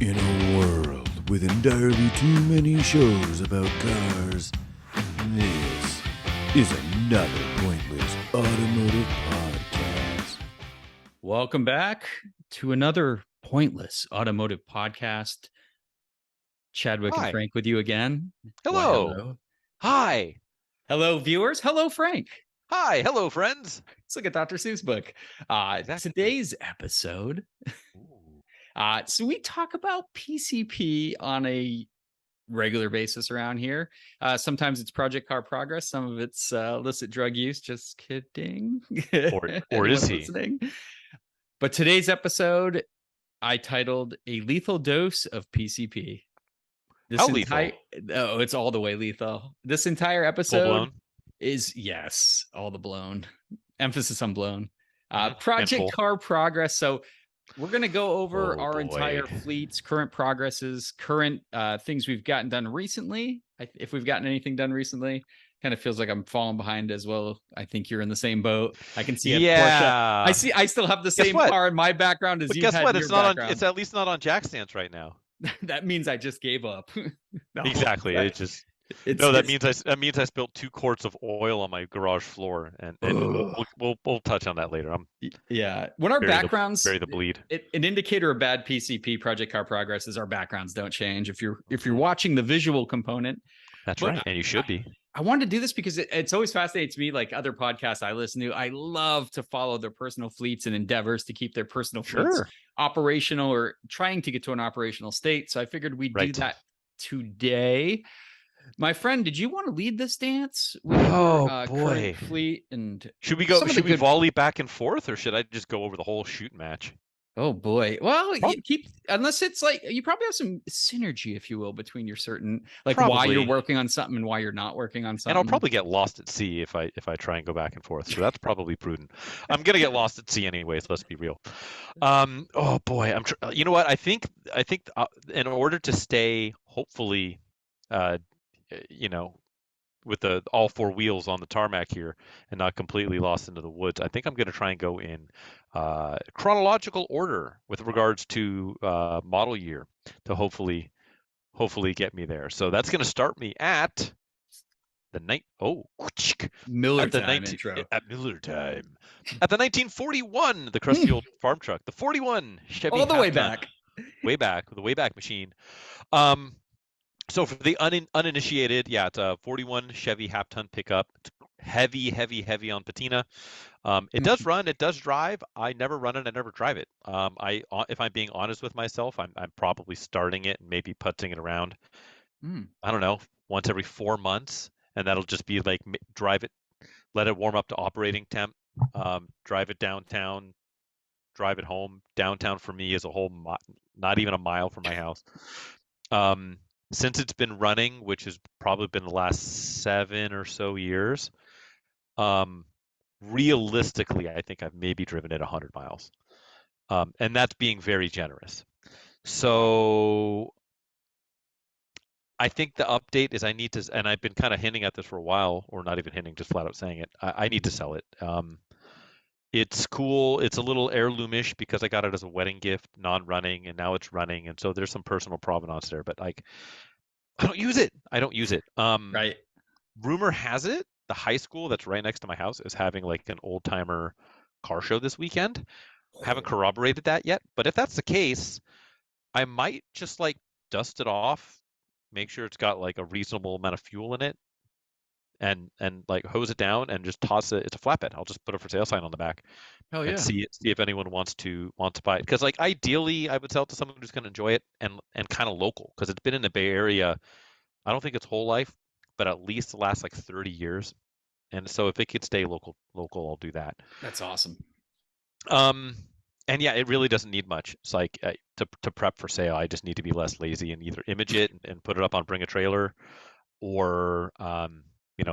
In a world with entirely too many shows about cars, this is another pointless automotive podcast. Welcome back to another pointless automotive podcast. Chadwick Hi. and Frank with you again. Hello. Why, hello. Hi. Hello, viewers. Hello, Frank. Hi. Hello, friends. It's like a Dr. Seuss book. Exactly. Today's episode. So we talk about PCP on a regular basis around here. Sometimes it's Project Car Progress. Some of it's illicit drug use. Just kidding. Or is he? Listening? But today's episode, I titled A Lethal Dose of PCP. How lethal? Oh, it's all the way lethal. This entire episode Full-blown? is, yes, all the blown. Emphasis on blown. And Project full. Car Progress. So we're going to go over Oh, our boy. entire fleets, current progresses, current things we've gotten done recently. If we've gotten anything done recently, kind of feels like I'm falling behind as well. I think you're in the same boat. I can see a Yeah. Porsche. I still have the Guess same what? car in my background as But you guess had what? in It's your not background. on. It's at least not on jack stands right now. That means I just gave up. No, Exactly. that- It just. it's- No, that it's- means I spilled 2 quarts of oil on my garage floor, and we'll touch on that later. Yeah. When our Bury the- backgrounds, bury the bleed. An indicator of bad PCP Project Car Progress is our backgrounds don't change. If you're watching the visual component, That's But right, and you should be. I wanted to do this because it's always fascinates me. Like other podcasts I listen to, I love to follow their personal fleets and endeavors to keep their personal fleets Sure. operational or trying to get to an operational state. So I figured we'd do Right. that today. My friend, did you want to lead this dance with Oh, your boy. current fleet? And Should we go? some of the Should we good- volley back and forth, or should I just go over the whole shoot match? Oh boy. Well, you Prob- keep unless it's like you probably have some synergy, if you will, between your certain like why Probably. you're working on something and why you're not working on something. And I'll probably get lost at sea if I try and go back and forth. So that's probably prudent. I'm gonna get lost at sea anyways. Let's be real. Oh boy, you know what? I think in order to stay, hopefully, you know, with all 4 wheels on the tarmac here and not completely lost into the woods, I think I'm gonna try and go in chronological order with regards to model year to hopefully get me there. So that's gonna start me at the night. Miller At the time 19 intro. at Miller time. At the 1941, the crusty old farm truck, the 41 Chevy. All the way half-ton. back. Way back, the Wayback Machine. So for the uninitiated, yeah, it's a 41 Chevy half-ton pickup. It's heavy on patina. It does run, it does drive. I never run it, I never drive it. If I'm being honest with myself, I'm probably starting it and maybe putzing it around. I don't know, once every 4 months, and that'll just be like drive it, let it warm up to operating temp, drive it downtown, drive it home. Downtown for me is a whole not even a mile from my house. Since it's been running, which has probably been the last 7 or so years, realistically, I think I've maybe driven it 100 miles. And that's being very generous. So I think the update is I need to, and I've been kind of hinting at this for a while, or not even hinting, just flat out saying it. I need to sell it. It's cool. It's a little heirloomish because I got it as a wedding gift, non-running, and now it's running, and so there's some personal provenance there. But like, I don't use it. Right. Rumor has it the high school that's right next to my house is having like an old timer car show this weekend. Haven't corroborated that yet, but if that's the case, I might just like dust it off, make sure it's got like a reasonable amount of fuel in it, and like hose it down and just toss it. It's a flatbed. I'll just put a for sale sign on the back Oh yeah. and see if anyone wants to buy it. Because like ideally, I would sell it to someone who's going to enjoy it and kind of local, because it's been in the Bay Area. I don't think its whole life, but at least the last like 30 years. And so if it could stay local, I'll do that. That's awesome. And yeah, it really doesn't need much. It's like to prep for sale, I just need to be less lazy and either image it and put it up on Bring a Trailer, or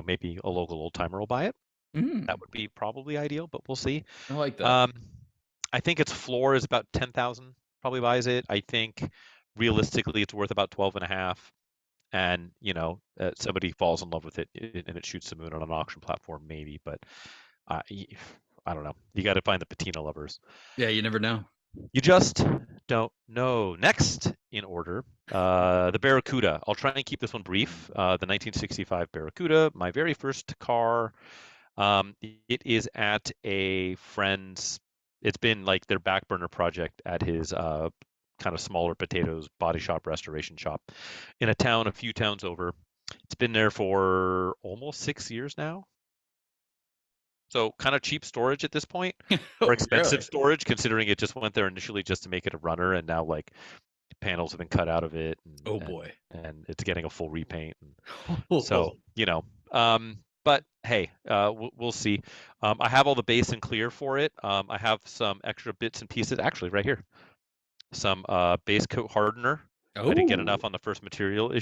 maybe a local old timer will buy it. That would be probably ideal, but we'll see. I like that. I think its floor is about 10,000. Probably buys it. I think realistically, it's worth about 12.5. And somebody falls in love with it and it shoots the moon on an auction platform, maybe. But I don't know. You got to find the patina lovers. Yeah, you never know. You just don't know. Next in order, the Barracuda. I'll try and keep this one brief. The 1965 Barracuda, my very first car. It is at a friend's. It's been like their back burner project at his kind of smaller potatoes body shop, restoration shop in a town a few towns over. It's been there for almost 6 years now. So kind of cheap storage at this point, or Oh, expensive really? storage, considering it just went there initially just to make it a runner, and now like panels have been cut out of it, Oh and boy. and it's getting a full repaint. And Oh, so but hey, we'll see. I have all the base and clear for it. I have some extra bits and pieces actually right here. Some base coat hardener. I didn't get enough on the first material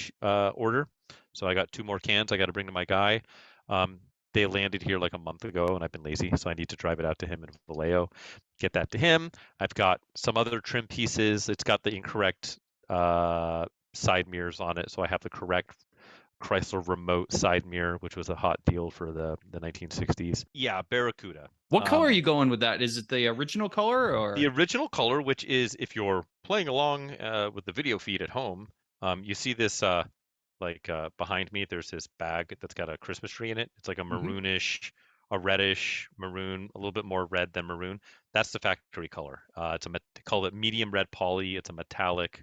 order, so I got 2 more cans I got to bring to my guy. They landed here like a month ago, and I've been lazy, so I need to drive it out to him in Vallejo, get that to him. I've got some other trim pieces. It's got the incorrect side mirrors on it, so I have the correct Chrysler remote side mirror, which was a hot deal for the 1960s. Yeah, Barracuda. what color are you going with that? Is it the original color The or? original color, which is if you're playing along with the video feed at home, you see this behind me. There's this bag that's got a Christmas tree in it. It's like a Mhm. maroonish, a reddish maroon, a little bit more red than maroon. That's the factory color. They call it medium red poly. It's a metallic,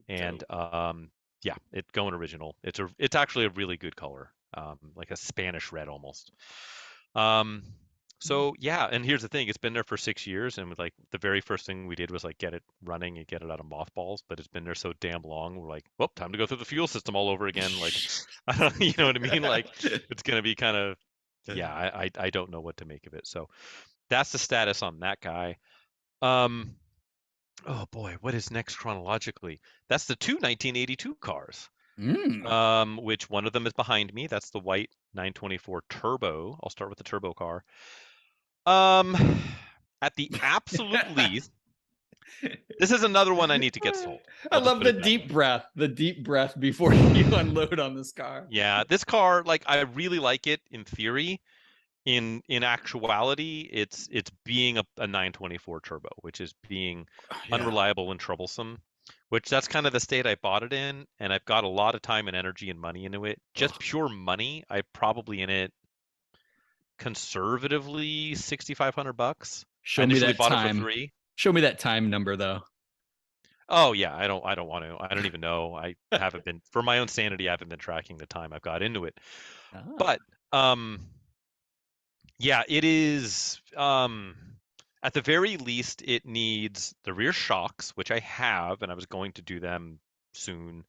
and Dope. yeah, it's going original. It's actually a really good color, like a Spanish red almost. Um, so yeah, and here's the thing: it's been there for 6 years, and like the very first thing we did was like get it running and get it out of mothballs. But it's been there so damn long, we're like, well, time to go through the fuel system all over again. Like, I don't, you know what I mean? Like, it's gonna be kind of, yeah, I don't know what to make of it. So that's the status on that guy. Um, oh boy, what is next chronologically? That's the 1982 cars. Mm. Which one of them is behind me. That's the white 924 Turbo. I'll start with the turbo car. Um, at the absolute least, this is another one I need to get sold. I I'll just love put the it that way. deep breath before you unload on this car. Yeah, this car, like I really like it in theory. In actuality, it's being a 924 turbo, which is being Yeah. unreliable and troublesome. Which that's kind of the state I bought it in, and I've got a lot of time and energy and money into it. Just Ugh. pure money, I probably in it conservatively $6,500. I Show me initially that bought it for time. 3. Show me that time number though. Oh yeah, I don't want to. I don't even know. I haven't been for my own sanity, I haven't been tracking the time I've got into it. Ah. But yeah, it is at the very least it needs the rear shocks, which I have, and I was going to do them soon.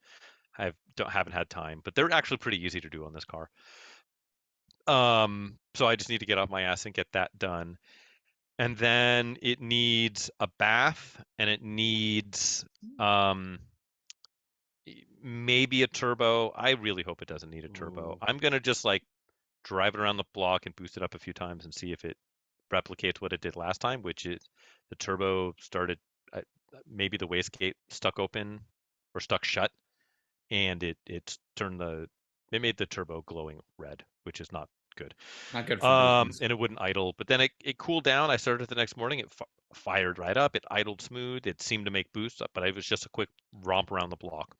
Haven't had time, but they're actually pretty easy to do on this car. So I just need to get off my ass and get that done. And then it needs a bath, and it needs maybe a turbo. I really hope it doesn't need a turbo. Ooh. I'm gonna just like drive it around the block and boost it up a few times and see if it replicates what it did last time, which is the turbo started, uh, maybe the wastegate stuck open or stuck shut, and it made the turbo glowing red, which is not good. Not good for business. And it wouldn't idle, but then it cooled down. I started the next morning. It fired right up. It idled smooth. It seemed to make boosts up, but it was just a quick romp around the block.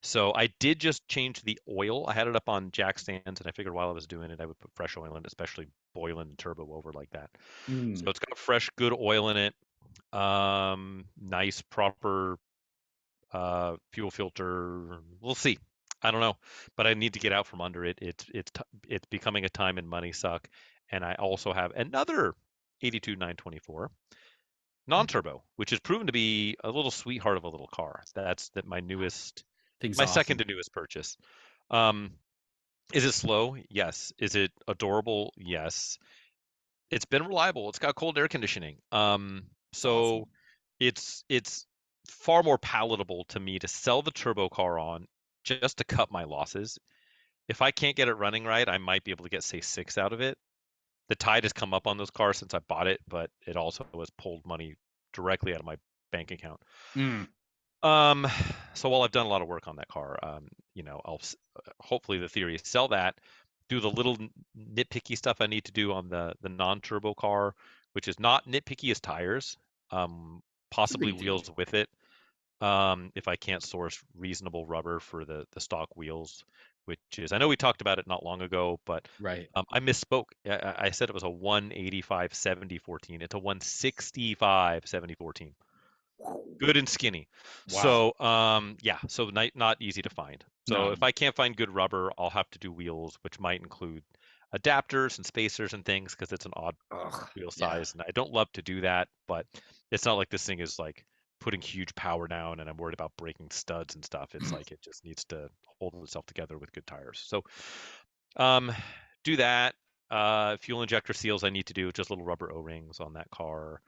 So I did just change the oil. I had it up on jack stands, and I figured while I was doing it, I would put fresh oil in it, especially boiling the turbo over like that. So Mm. it's got fresh, good oil in it. Nice, proper fuel filter. We'll see. I don't know, but I need to get out from under it. It's becoming a time and money suck. And I also have another 82 924 non-turbo, which has proven to be a little sweetheart of a little car. That's my newest, Thing's my second awesome. to newest purchase. Um, is it slow? Yes. Is it adorable? Yes. It's been reliable. It's got cold air conditioning. It's So awesome. it's far more palatable to me to sell the turbo car on just to cut my losses. If I can't get it running right, I might be able to get say 6 out of it. The tide has come up on those cars since I bought it, but it also has pulled money directly out of my bank account. Mm. Um, so while I've done a lot of work on that car, I'll hopefully the theory is sell that, do the little nitpicky stuff I need to do on the non-turbo car, which is not nitpicky as tires, It's a possibly big deal. wheels with it. if I can't source reasonable rubber for the stock wheels, which is, I know we talked about it not long ago, but Right. I misspoke. I said it was a 185 70 14. It's a 165 70 14. Good and skinny. Wow. So yeah, so not easy to find. So No. if I can't find good rubber, I'll have to do wheels, which might include adapters and spacers and things because it's an odd Ugh. wheel Yeah. size, and I don't love to do that, but it's not like this thing is like putting huge power down and I'm worried about breaking studs and stuff. It's like it just needs to hold itself together with good tires. So um do that. Fuel injector seals I need to do, just little rubber O-rings on that car.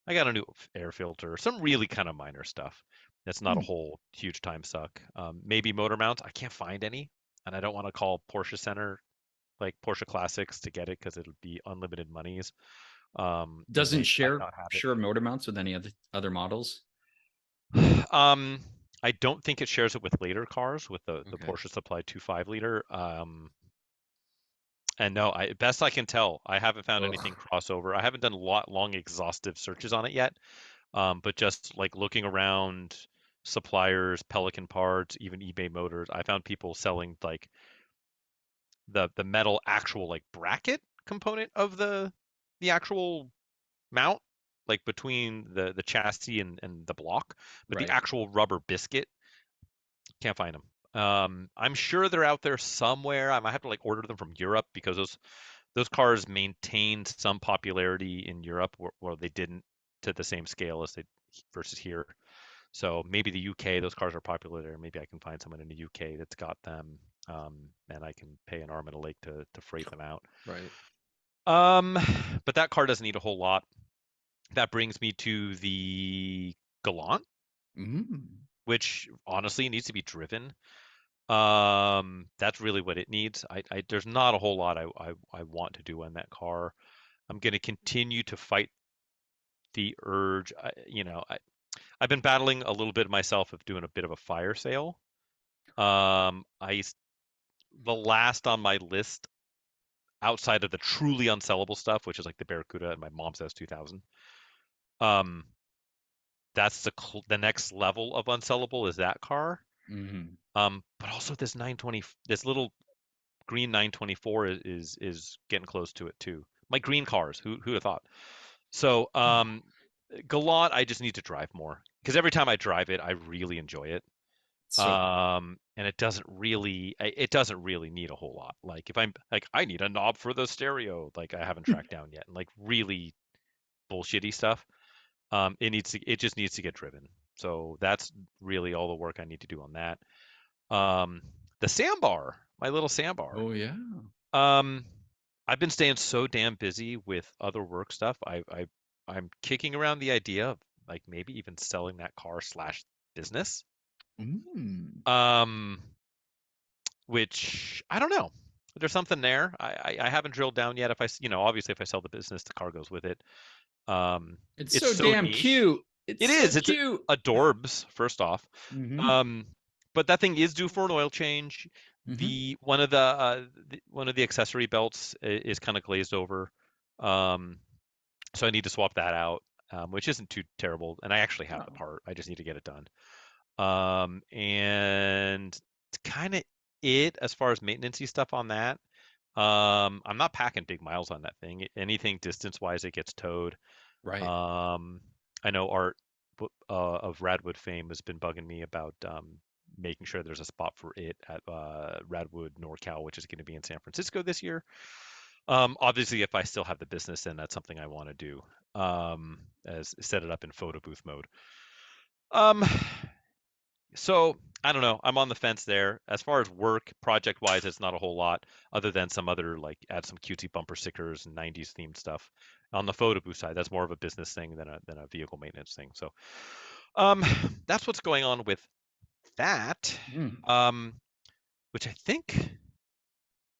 I got a new air filter, some really kind of minor stuff. That's not a whole huge time suck. Maybe motor mounts. I can't find any, and I don't want to call Porsche Center, like Porsche Classics, to get it because it'll be unlimited monies. And Doesn't they might share not have share motor mounts with any other models. it. I don't think it shares it with later cars with the Okay. Porsche Supply 2.5 liter. And no, best I can tell, I haven't found anything Ugh. crossover. I haven't done long exhaustive searches on it yet. But just like looking around suppliers, Pelican parts, even eBay Motors, I found people selling like the metal actual like bracket component of the actual mount, like between the chassis and the block, but the Right. actual rubber biscuit, can't find them. I'm sure they're out there somewhere. I might have to like order them from Europe because those cars maintained some popularity in Europe where they didn't to the same scale as they versus here. So maybe the UK, those cars are popular there. Maybe I can find someone in the UK that's got them, and I can pay an arm and a leg to freight them out. Right. Um, but that car doesn't need a whole lot. That brings me to the Galant, Mm. which honestly needs to be driven. That's really what it needs. There's not a whole lot I want to do on that car. I'm going to continue to fight the urge. I've been battling a little bit myself of doing a bit of a fire sale. I The last on my list outside of the truly unsellable stuff, which is like the Barracuda and my mom's S2000. Um, that's the next level of unsellable is that car. Hmm. But also this 920, this little green 924 is getting close to it too. My green cars, who'd have thought? So Galant, I just need to drive more because every time I drive it, I really enjoy it. So And it doesn't really need a whole lot. Like if I'm like I need a knob for the stereo, like I haven't tracked down yet, and like really bullshitty stuff. It just needs to get driven. So that's really all the work I need to do on that. Um, the sandbar, my little sandbar. Oh yeah. Um, I've been staying so damn busy with other work stuff. I'm kicking around the idea of like maybe even selling that car slash business. Mm. Um, which I don't know. There's something there. I haven't drilled down yet. If obviously if I sell the business, the car goes with it. Um, It's it's so so damn niche. cute. It's It so is. It's cute. adorbs, first off. Hmm. Um, but that thing is due for an oil change. Hmm. The one of the accessory belts is kind of glazed over. Um, so I need to swap that out, which isn't too terrible. And I actually have the No. part. I just need to get it done. And it's kind of it as far as maintenancey stuff on that. I'm not packing big miles on that thing. Anything distance wise, it gets towed. Right. Um, I know Art of Radwood fame has been bugging me about making sure there's a spot for it at Radwood NorCal, which is going to be in San Francisco this year. Obviously, if I still have the business, then that's something I want to do. As set it up in photo booth mode. Um, so I don't know. I'm on the fence there. As far as work, project wise, it's not a whole lot other than some other like add some cutesy bumper stickers and 90s themed stuff. On the photo booth side, that's more of a business thing than a vehicle maintenance thing. So um that's what's going on with that. Mm. Um which I think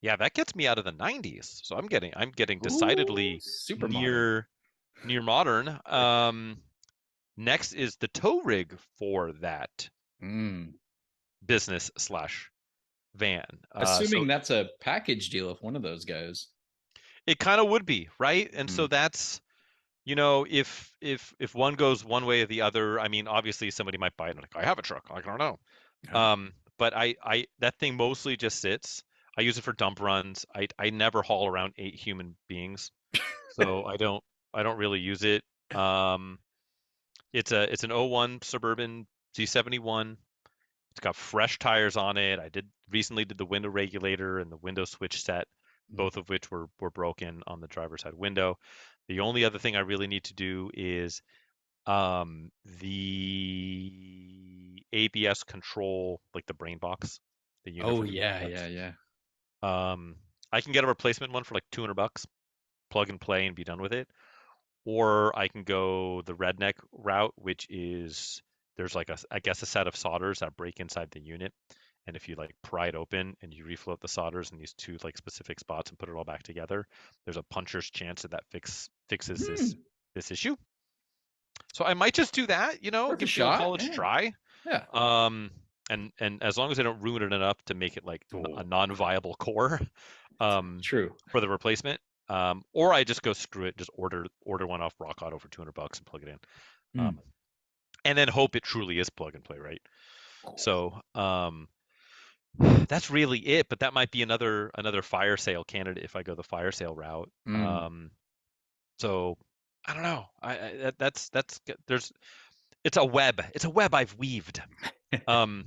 yeah, that gets me out of the 90s. So I'm getting Ooh, decidedly super modern. near modern. Next is the tow rig for that Mm. business slash van. So Assuming that's a package deal if one of those goes. it kind of would be, right? And so Mm. that's You know, if one goes one way or the other, I mean, obviously somebody might buy it and like, I have a truck. I don't know. But I that thing mostly just sits. I use it for dump runs. I never haul around 8 human beings, so I don't really use it. Um, it's an '01 Suburban Z71. It's got fresh tires on it. I recently did the window regulator and the window switch set, both of which were broken on the driver's side window. The only other thing I really need to do is the ABS control, like the brain box, the unit Oh for the yeah, ABS. yeah, yeah. I can get a replacement one for like $200, plug and play and be done with it. Or I can go the redneck route, which is there's like I guess a set of solders that break inside the unit. And if you like pry it open and you refloat the solders in these two like specific spots and put it all back together, there's a puncher's chance that fixes Hmm. this issue. So I might just do that, Worth a give a shot. college Yeah. try. Yeah. And as long as I don't ruin it enough to make it like a Oh, non-viable core, um, true. for the replacement, or I just go screw it, just order one off Rock Auto for $200 and plug it in, Hmm. um, and then hope it truly is plug and play, right? So that's really it. But that might be another fire sale candidate if I go the fire sale route. Hmm. So I don't know. That's there's it's a web. It's a web I've weaved. Um,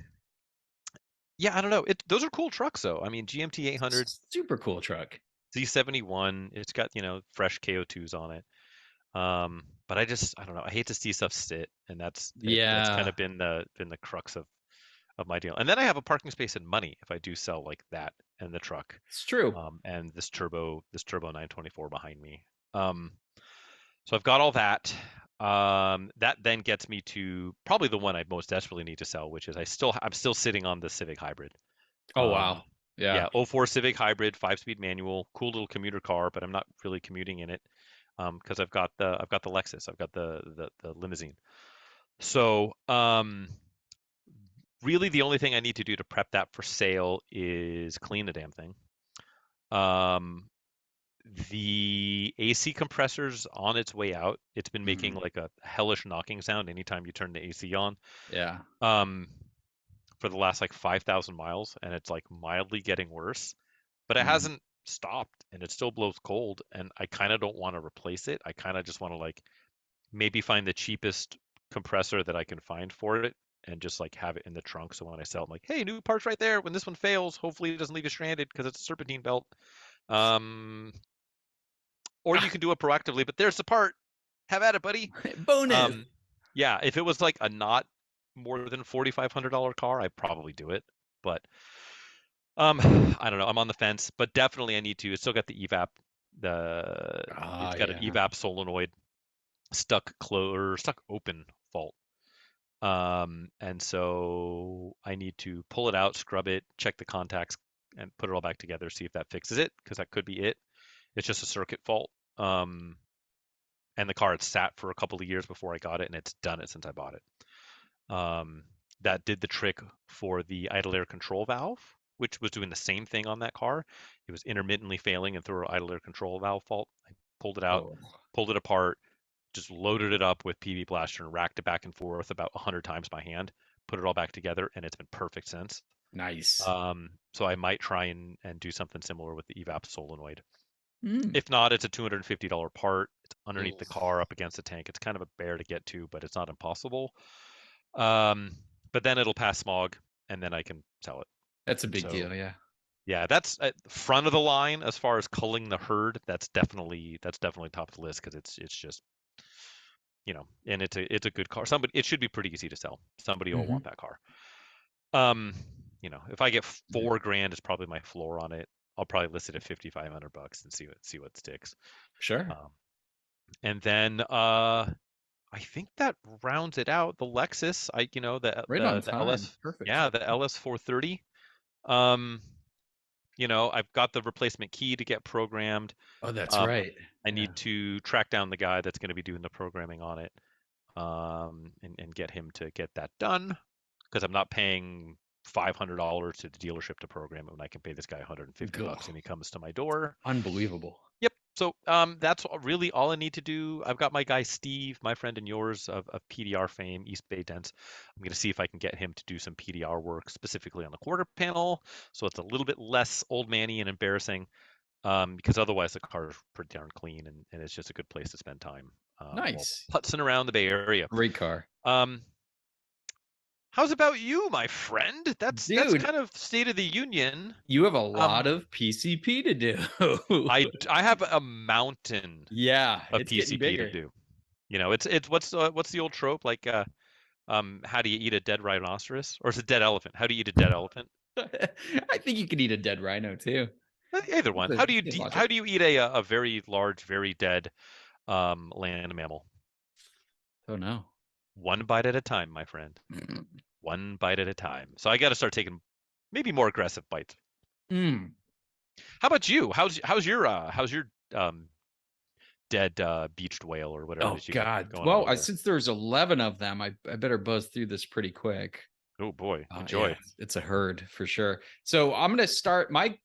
yeah, I don't know. Those are cool trucks though. I mean, GMT 800, Super cool truck. Z71. It's got fresh KO2s on it. But I don't know. I hate to see stuff sit, and that's kind Yeah, of been the crux of my deal. And then I have a parking space and money if I do sell like that and the truck, it's true. and this turbo 924 behind me. Um, so I've got all that. That then gets me to probably the one I most desperately need to sell, which is I'm still sitting on the Civic Hybrid. Oh wow. Yeah. Yeah, '04 Civic Hybrid, 5-speed manual, cool little commuter car, but I'm not really commuting in it, because I've got the Lexus, I've got the limousine. So really the only thing I need to do to prep that for sale is clean the damn thing. Um, the AC compressor's on its way out. It's been making Mhm. like a hellish knocking sound anytime you turn the AC on. Yeah. Um, for the last like 5,000 miles, and it's like mildly getting worse, but it Mm. hasn't stopped and it still blows cold. And I kind of don't want to replace it. I kind of just want to like maybe find the cheapest compressor that I can find for it and just like have it in the trunk. So when I sell it, I'm like, hey, new parts right there. When this one fails, hopefully it doesn't leave you stranded because it's a serpentine belt. Um, or you Ah, can do it proactively, but there's the part. Have at it, buddy. bonus. Um, yeah, if it was like a not more than $4,500 car, I'd probably do it. But I don't know. I'm on the fence, but definitely I need to. It's still got the evap. Ah, It's got an yeah. evap solenoid stuck open fault. And so I need to pull it out, scrub it, check the contacts, and put it all back together, see if that fixes it, because that could be it. It's just a circuit fault. And the car had sat for a couple of years before I got it, and it's done it since I bought it. That did the trick for the idle air control valve, which was doing the same thing on that car. It was intermittently failing and through an idle air control valve fault. I pulled it out, Oh, pulled it apart, just loaded it up with PV Blaster and racked it back and forth about 100 times by hand, put it all back together, and it's been perfect since. nice. So I might try and do something similar with the evap solenoid. Mm. If not, it's a $250 part. It's underneath the Ugh. car up against the tank. It's kind of a bear to get to, but it's not impossible. Um, but then it'll pass smog, and then I can sell it. That's a big So deal. Yeah. yeah, that's at the front of the line as far as culling the herd. That's definitely top of the list because it's just and it's a good car. It should be pretty easy to sell. Somebody will Hmm. want that car. Um, if I get 4 grand is probably my floor on it. I'll probably list it at $5,500 and see what sticks. Sure. Um, and then I think that rounds it out. The Lexus, Right on the time. LS, Perfect. yeah, the LS 430. Um, I've got the replacement key to get programmed. Oh, that's Um, right. I Yeah. need to track down the guy that's going to be doing the programming on it, and get him to get that done because I'm not paying $500 to the dealership to program it when I can pay this guy $150 Ugh. and he comes to my door. Unbelievable. Yep. So that's really all I need to do. I've got my guy Steve, my friend and yours of PDR fame, East Bay Dents. I'm going to see if I can get him to do some PDR work specifically on the quarter panel, so it's a little bit less old manny and embarrassing. Because otherwise the car is pretty darn clean, and it's just a good place to spend time while Nice. putzing around the Bay Area. Great car. How's about you, my friend? That's Dude, kind of state of the union. you have a lot of PCP to do. I have a mountain Yeah, of it's getting PCP bigger. to do. You know, it's what's the old trope like? How do you eat a dead rhinoceros, or is it dead elephant? How do you eat a dead elephant? I think you could eat a dead rhino too. Either one. It's How do you good logic. how do you eat a very large, very dead land mammal? Oh no. One bite at a time, my friend. One bite at a time. So I got to start taking maybe more aggressive bites. Mm. How about you? How's your dead beached whale or whatever Oh that you got God. going on Well, over there? since there's 11 of them, I better buzz through this pretty quick. Oh boy, Yeah, enjoy. it's a herd for sure. So I'm gonna start my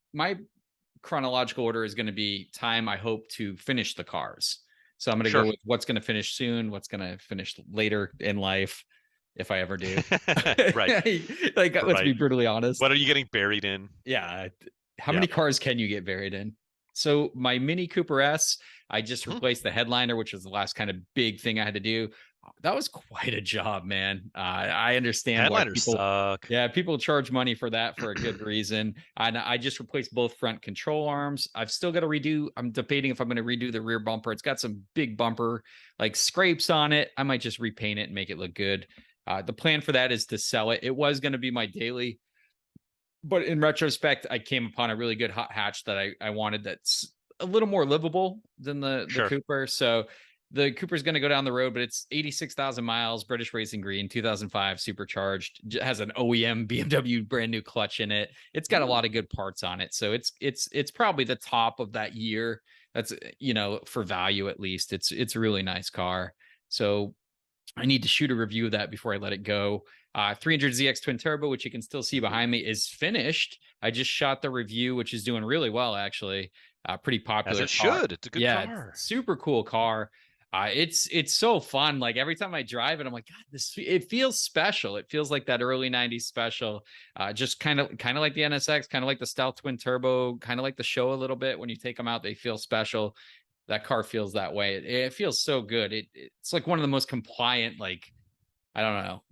chronological order is gonna be time I hope to finish the cars. So I'm gonna Sure. go with what's gonna finish soon, what's gonna finish later in life, if I ever do. Right. Like, let's be Right. brutally honest. What are you getting buried in? Yeah. How Yeah. many cars can you get buried in? So my Mini Cooper S, I just Mhm. replaced the headliner, which was the last kind of big thing I had to do. That was quite a job, man. I understand why Headliners suck. people charge money for that for a good reason. And I just replaced both front control arms. I've still got to redo. I'm debating if I'm going to redo the rear bumper. It's got some big bumper like scrapes on it. I might just repaint it and make it look good. The plan for that is to sell it. It was going to be my daily, but in retrospect, I came upon a really good hot hatch that I wanted that's a little more livable than the Sure. Cooper. So the Cooper's going to go down the road, but it's 86,000 miles, British Racing Green, 2005, supercharged, has an OEM BMW brand new clutch in it. It's got a lot of good parts on it, so it's probably the top of that year. That's, for value at least. It's a really nice car. So I need to shoot a review of that before I let it go. 300ZX twin turbo, which you can still see behind me, is finished. I just shot the review, which is doing really well, actually. Pretty As popular it car. should. It's a good Yeah, car. super cool car. It's so fun. Like every time I drive it, I'm like, God, it feels special. It feels like that early '90s special. Just kind of like the NSX, kind of like the Stealth twin turbo, kind of like the show a little bit. When you take them out, they feel special. That car feels that way. It feels so good. It's like one of the most compliant, like, I don't know,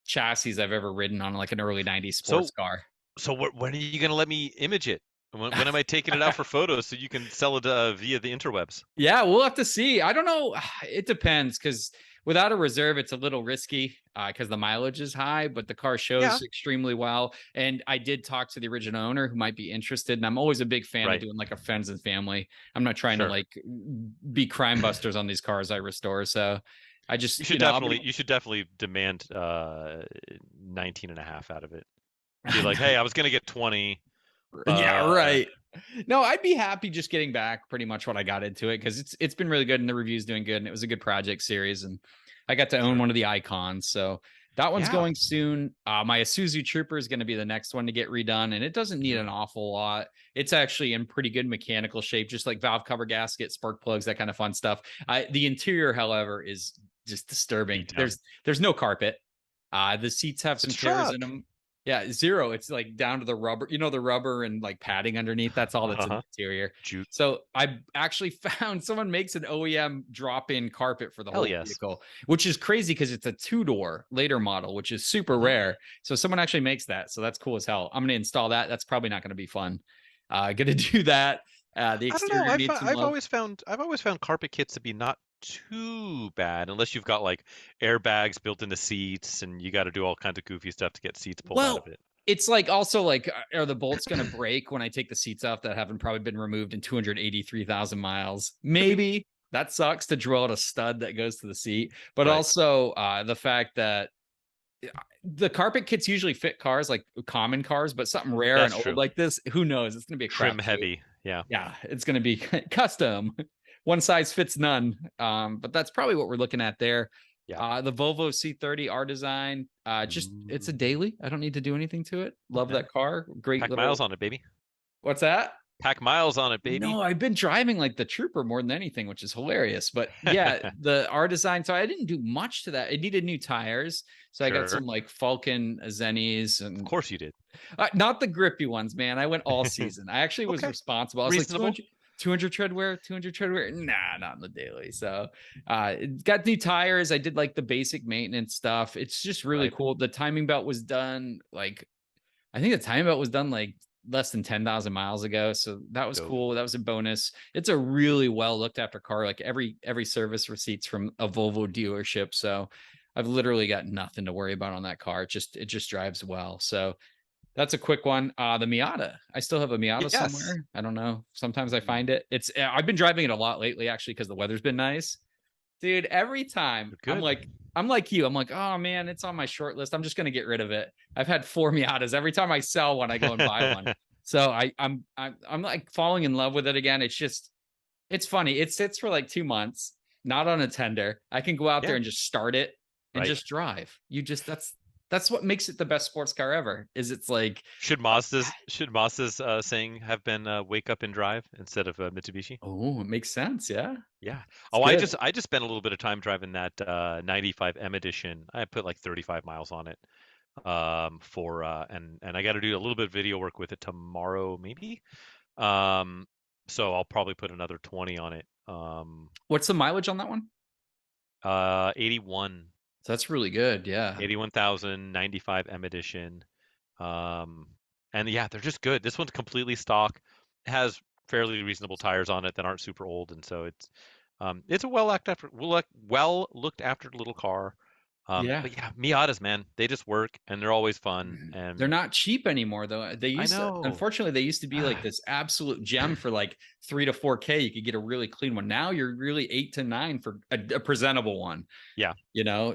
chassis I've ever ridden on, like an early '90s sports car. So when are you gonna let me image it? When am I taking it out for photos so you can sell it via the interwebs? Yeah, we'll have to see. I don't know. It depends, because without a reserve, it's a little risky because the mileage is high, but the car shows Yeah. extremely well. And I did talk to the original owner who might be interested. And I'm always a big fan of Right. doing like a friends and family. I'm not trying to Sure. like be crime busters on these cars I restore. So I just, You should definitely demand 19 and a half out of it. Be like, hey, I was gonna get 20. Yeah, right. No, I'd be happy just getting back pretty much what I got into it, because it's been really good and the review's doing good and it was a good project series, and I got to own one of the icons. So that one's Yeah. going soon. My Isuzu Trooper is going to be the next one to get redone, and it doesn't need an awful lot. It's actually in pretty good mechanical shape, just like valve cover gasket, spark plugs, that kind of fun stuff. The interior, however, is just disturbing. There's no carpet. The seats have some tears in them. Yeah, zero. It's like down to the rubber, the rubber and like padding underneath. That's all that's in the interior. So I actually found someone makes an OEM drop-in carpet for the whole vehicle, which is crazy because it's a 2-door later model, which is super rare. So someone actually makes that. So that's cool as hell. I'm gonna install that. That's probably not gonna be fun. Gonna do that. The exterior I don't know. needs some I've love. always found carpet kits to be not too bad, unless you've got like airbags built into seats and you got to do all kinds of goofy stuff to get seats pulled out of it. It's like also like, are the bolts going to break when I take the seats off that haven't probably been removed in 283,000 miles? Maybe. That sucks to drill out a stud that goes to the seat. But also the fact that the carpet kits usually fit cars, like common cars, but something rare and old like this, who knows? It's going to be a trim heavy. Yeah. Yeah, it's going to be custom. One size fits none. But that's probably what we're looking at there. Yeah. The Volvo C30 R design, it's a daily. I don't need to do anything to it. Love that car. Great Pack little miles on it, baby. What's that? Pack miles on it, baby. No, I've been driving like the Trooper more than anything, which is hilarious. But yeah, the R design. So I didn't do much to that. It needed new tires. So I got some like Falcon Zennies, and of course you did. not the grippy ones, man. I went all season. I actually was Okay. responsible. I was Reasonable. like 200 tread wear, 200 tread wear. Nah, not in the daily. So got new tires. I did like the basic maintenance stuff. It's just really cool. The timing belt was done like, I think the timing belt was done like less than 10,000 miles ago. So that was cool. That was a bonus. It's a really well looked after car. Like every service receipts from a Volvo dealership. So I've literally got nothing to worry about on that car. It just drives well. So that's a quick one. The Miata. I still have a Miata somewhere. I don't know. Sometimes I find it. I've been driving it a lot lately, actually, because the weather's been nice. Dude, every time I'm like you. I'm like, oh man, it's on my short list. I'm just gonna get rid of it. I've had 4 Miatas. Every time I sell one, I go and buy one. So I'm like falling in love with it again. It's funny. It sits for like 2 months, not on a tender. I can go out there and just start it and just drive. That's what makes it the best sports car ever. Is it's like, should Mazda's saying have been wake up and drive instead of Mitsubishi? Oh, it makes sense. Yeah. Yeah. It's I just spent a little bit of time driving that 95 M edition. I put like 35 miles on it. And I got to do a little bit of video work with it tomorrow, maybe. So I'll probably put another 20 on it. What's the mileage on that one? 81. So that's really good. Yeah. 81,000, 95 M edition. And yeah, they're just good. This one's completely stock. It has fairly reasonable tires on it that aren't super old, and so it's a well looked after little car. But yeah, Miatas, man, they just work and they're always fun. And they're not cheap anymore, though. They used to, unfortunately, they used to be like this absolute gem for like 3 to 4K. You could get a really clean one. Now you're really 8 to 9 for a presentable one. Yeah,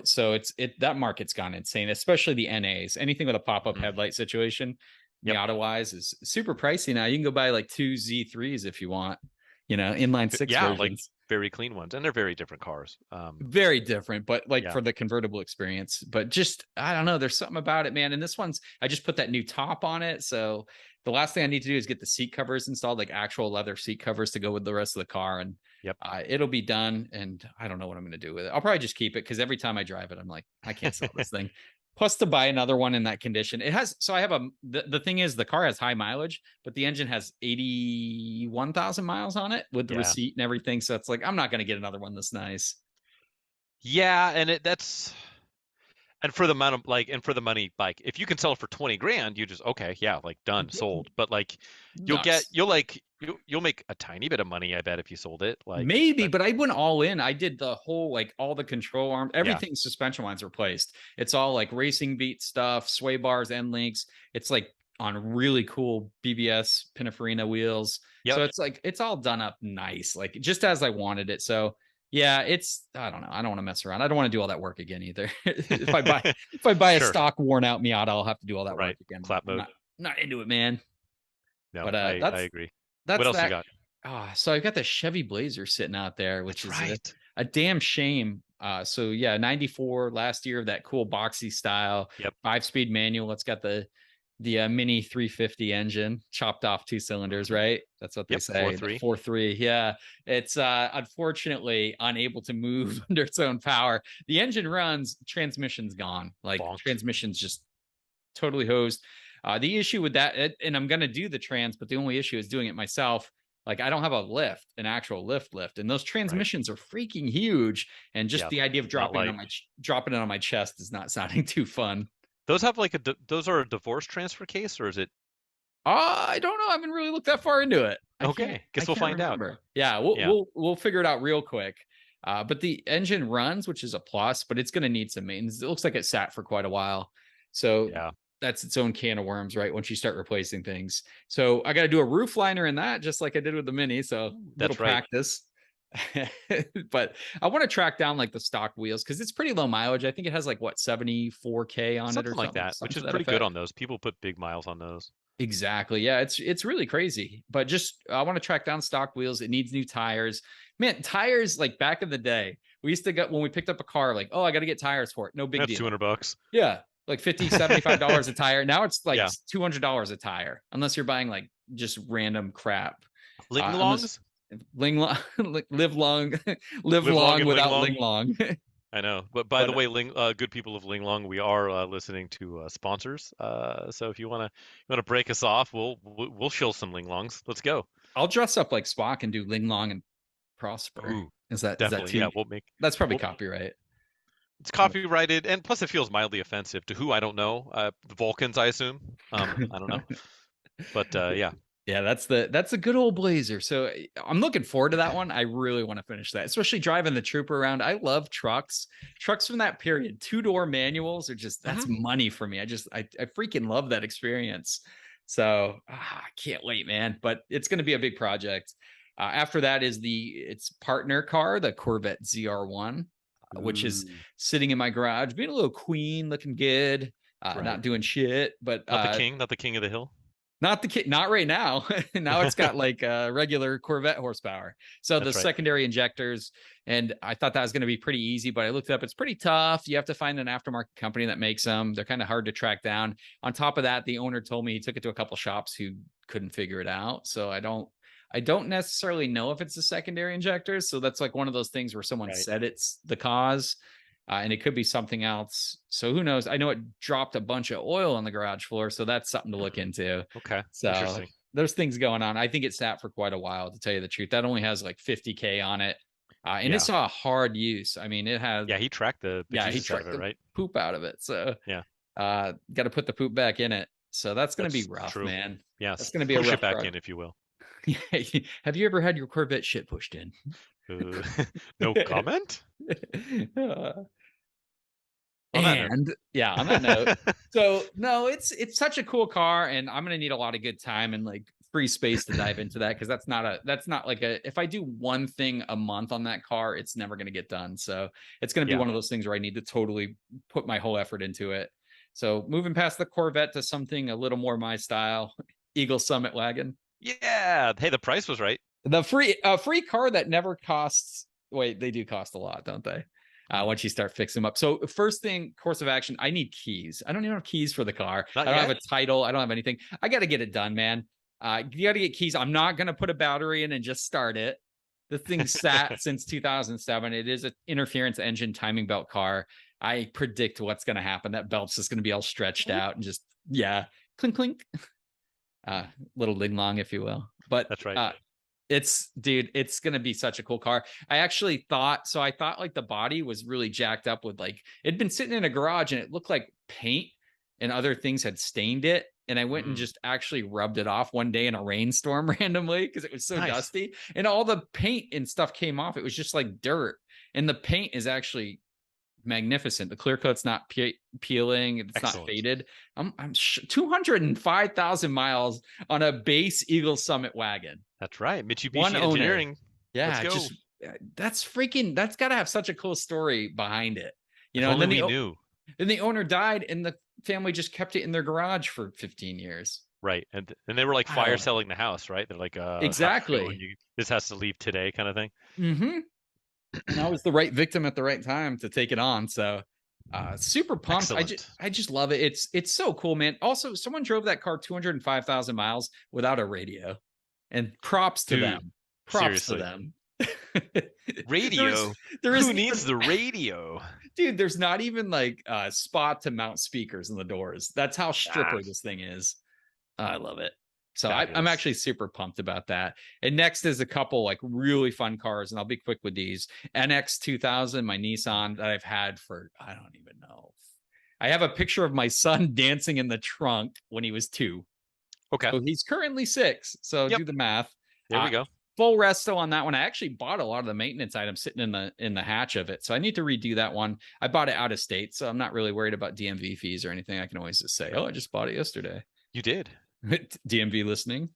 so that market's gone insane, especially the NAs. Anything with a pop-up headlight situation, Miata wise, is super pricey now. You can go buy like 2 Z3s if you want. Inline 6 versions. Like very clean ones, and they're very different cars. Very different, but like for the convertible experience. But just, I don't know, there's something about it, man. And this one's, I just put that new top on it. So the last thing I need to do is get the seat covers installed, like actual leather seat covers to go with the rest of the car. And it'll be done. And I don't know what I'm going to do with it. I'll probably just keep it, because every time I drive it, I'm like, I can't sell this thing. Plus, to buy another one in that condition, it has. So I have the thing is, the car has high mileage, but the engine has 81,000 miles on it with the receipt and everything. So it's like, I'm not going to get another one this nice. Yeah, and and for the amount of for the money, like if you can sell it for 20 grand, you just done, sold. But like you'll make a tiny bit of money, I bet, if you sold it. Like maybe, but I went all in. I did the whole, like all the control arm, everything suspension wise replaced. It's all like racing beat stuff, sway bars, end links. It's like on really cool BBS Pininfarina wheels. So it's like, it's all done up nice, like just as I wanted it. So yeah, I don't know. I don't want to mess around. I don't want to do all that work again either. if I buy a stock worn out Miata, I'll have to do all that work again. Clap mode. Not into it, man. No, but I agree. What else you got? So I've got the Chevy Blazer sitting out there, which is a damn shame. So yeah, 94 last year of that cool boxy style, 5-speed manual. It's got the mini 350 engine, chopped off 2 cylinders, right? That's what they say. 4.3. Yeah. It's unfortunately unable to move under its own power. The engine runs, transmission's gone. Like transmission's just totally hosed. The issue with that, and I'm going to do the trans, but the only issue is doing it myself. Like I don't have an actual lift, and those transmissions are freaking huge. And just the idea of dropping it on my chest is not sounding too fun. Those have those are a divorce transfer case, or is it? I don't know. I haven't really looked that far into it. Okay, guess we'll find out. Yeah, we'll figure it out real quick. But the engine runs, which is a plus, but it's going to need some maintenance. It looks like it sat for quite a while. So that's its own can of worms, right? Once you start replacing things. So I got to do a roof liner in that, just like I did with the Mini. So that's practice. But I want to track down like the stock wheels, because it's pretty low mileage. I think it has like 74K on it or something like that, which is pretty good on those. People put big miles on those. Exactly. Yeah, it's really crazy. But just I want to track down stock wheels. It needs new tires. Man, tires, like back in the day, we used to get, when we picked up a car, like, oh, I got to get tires for it. No big deal. $200. Yeah. Like $50, $75 a tire. Now it's like $200 a tire, unless you're buying like just random crap. Ling I'm a longs? ling long, live long, live Live long long and ling without long. ling long. I know, but by the way, good people of Ling Long, we are listening to sponsors. So if you wanna break us off, we'll shill some Ling Longs. Let's go. I'll dress up like Spock and do ling long and prosper. Ooh, Is that definitely. too? Yeah, That's probably we'll copyright. it's copyrighted, and plus it feels mildly offensive to who I don't know. The Vulcans, I assume. I don't know, but yeah. Yeah, that's a good old Blazer. So I'm looking forward to that one. I really want to finish that, especially driving the Trooper around. I love trucks. Trucks from that period. 2-door manuals are just that's money for me. I freaking love that experience. So I can't wait, man. But it's going to be a big project. After that is its partner car, the Corvette ZR1, which is sitting in my garage, being a little queen, looking good, not doing shit, but not the king of the hill. Not the kid, not right now. Now it's got like regular Corvette horsepower. So the secondary injectors, and I thought that was going to be pretty easy, but I looked it up. It's pretty tough. You have to find an aftermarket company that makes them. They're kind of hard to track down. On top of that, the owner told me he took it to a couple shops who couldn't figure it out. So I don't necessarily know if it's the secondary injectors. So that's like one of those things where someone said it's the cause. And it could be something else. So who knows? I know it dropped a bunch of oil on the garage floor. So that's something to look into. Okay. So interesting. There's things going on. I think it sat for quite a while, to tell you the truth. That only has like 50K on it. And it saw hard use. I mean, it has. Yeah, he tracked the he tracked the poop out of it. So yeah. Got to put the poop back in it. So that's going to be rough, man. Yeah. That's going to be a rough shit back in, if you will. Have you ever had your Corvette shit pushed in? No comment? On that note. So no, it's such a cool car, and I'm gonna need a lot of good time and like free space to dive into that, because that's not like if I do one thing a month on that car, it's never gonna get done. So it's gonna be one of those things where I need to totally put my whole effort into it. So moving past the Corvette to something a little more my style, Eagle Summit wagon. Yeah. Hey, the price was right. The free car that never costs. Wait, they do cost a lot, don't they? Once you start fixing them up. So first thing, course of action, I need keys. I don't even have keys for the car. I don't have a title. I don't have anything. I got to get it done, man. You got to get keys. I'm not going to put a battery in and just start it. The thing sat since 2007. It is an interference engine timing belt car. I predict what's going to happen. That belt's just going to be all stretched out and just, clink, clink. Little ling long, if you will. But that's right. It's going to be such a cool car. I thought like the body was really jacked up with like, it'd been sitting in a garage and it looked like paint and other things had stained it. And I went and just actually rubbed it off one day in a rainstorm randomly because it was so dusty, and all the paint and stuff came off. It was just like dirt, and the paint is actually magnificent. The clear coat's not peeling. It's not faded. I'm 205,000 miles on a base Eagle Summit wagon. That's right. Mitsubishi Engineering. Yeah, that's got to have such a cool story behind it. You know, and then we knew. Then the owner died, and the family just kept it in their garage for 15 years. Right, and they were like fire selling the house, right? They're like, exactly. This has to leave today, kind of thing. Mm-hmm. And I was the right victim at the right time to take it on. So super pumped. I just love it. It's so cool, man. Also, someone drove that car 205,000 miles without a radio, and props to them. Seriously. To them. Radio. Who needs the radio? Dude, there's not even like a spot to mount speakers in the doors. That's how stripper this thing is. I love it. So I'm actually super pumped about that. And next is a couple like really fun cars, and I'll be quick with these. NX 2000, my Nissan that I've had for, I don't even know. I have a picture of my son dancing in the trunk when he was 2. Okay. So he's currently 6. So do the math. There we go. Full resto on that one. I actually bought a lot of the maintenance items sitting in the hatch of it. So I need to redo that one. I bought it out of state, so I'm not really worried about DMV fees or anything. I can always just say, I just bought it yesterday. You did. DMV listening.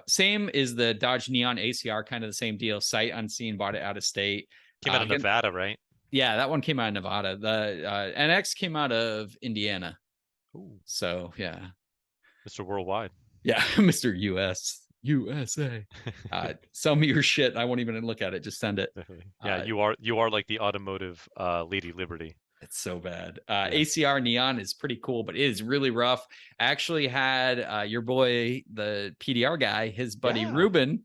Same is the Dodge Neon ACR, kind of the same deal. Sight unseen, bought it out of state. Came out of Nevada, right? Yeah, that one came out of Nevada. The NX came out of Indiana. Ooh. So yeah, Mr. Worldwide. Yeah, Mr. USA. Sell me your shit. I won't even look at it. Just send it. Yeah, you are like the automotive Lady Liberty. It's so bad. Yeah. ACR neon is pretty cool, but it is really rough. I actually had your boy, the PDR guy, his buddy Yeah. Ruben,